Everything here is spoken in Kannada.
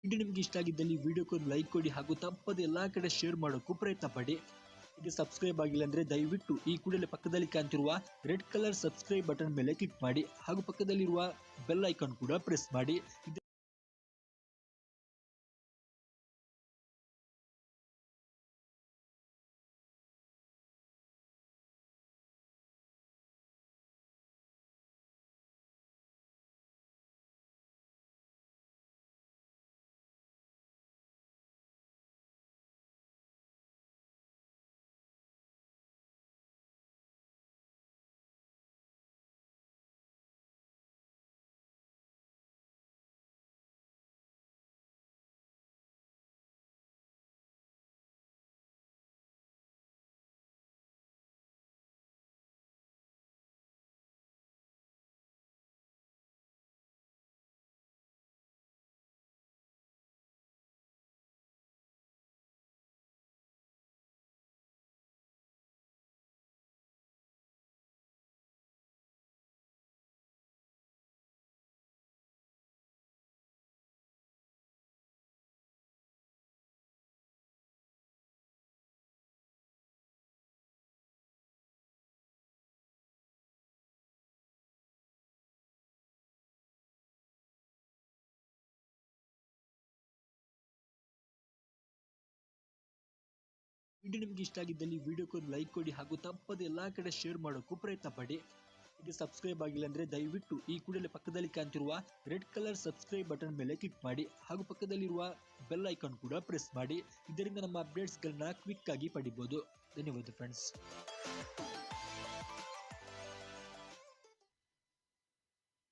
ವಿಡಿಯೋ ನಿಮಗೆ ಇಷ್ಟ ಆಗಿದ್ದಲ್ಲಿ ವಿಡಿಯೋಕ್ಕೆ ಒಂದು ಲೈಕ್ ಕೊಡಿ ಹಾಗೂ ತಪ್ಪದೆ ಎಲ್ಲಾ ಕಡೆ ಶೇರ್ ಮಾಡೋಕ್ಕೂ ಪ್ರಯತ್ನ ಪಡಿ. ಈಗ ಸಬ್ಸ್ಕ್ರೈಬ್ ಆಗಿಲ್ಲ ಅಂದ್ರೆ ದಯವಿಟ್ಟು ಈ ಕೂಡಲೇ ಪಕ್ಕದಲ್ಲಿ ಕಾಣ್ತಿರುವ ರೆಡ್ ಕಲರ್ ಸಬ್ಸ್ಕ್ರೈಬ್ ಬಟನ್ ಮೇಲೆ ಕ್ಲಿಕ್ ಮಾಡಿ ಹಾಗೂ ಪಕ್ಕದಲ್ಲಿರುವ ಬೆಲ್ ಐಕಾನ್ ಕೂಡ ಪ್ರೆಸ್ ಮಾಡಿ. ವಿಡಿಯೋ ನಿಮಗೆ ಇಷ್ಟ ಆಗಿದ್ದಲ್ಲಿ ವಿಡಿಯೋಕ್ಕೆ ಒಂದು ಲೈಕ್ ಕೊಡಿ ಹಾಗೂ ತಪ್ಪದೆ ಎಲ್ಲಾ ಕಡೆ ಶೇರ್ ಮಾಡೋಕ್ಕೂ ಪ್ರಯತ್ನ ಪಡಿ. ಈಗ ಸಬ್ಸ್ಕ್ರೈಬ್ ಆಗಿಲ್ಲ ಅಂದ್ರೆ ದಯವಿಟ್ಟು ಈ ಕೂಡಲೇ ಪಕ್ಕದಲ್ಲಿ ಕಾಣ್ತಿರುವ ರೆಡ್ ಕಲರ್ ಸಬ್ಸ್ಕ್ರೈಬ್ ಬಟನ್ ಮೇಲೆ ಕ್ಲಿಕ್ ಮಾಡಿ ಹಾಗೂ ಪಕ್ಕದಲ್ಲಿರುವ ಬೆಲ್ ಐಕಾನ್ ಕೂಡ ಪ್ರೆಸ್ ಮಾಡಿ. ಇದರಿಂದ ನಮ್ಮ ಅಪ್ಡೇಟ್ಸ್ಗಳನ್ನ ಕ್ವಿಕ್ ಆಗಿ ಪಡಿಬಹುದು. ಧನ್ಯವಾದ ಫ್ರೆಂಡ್ಸ್.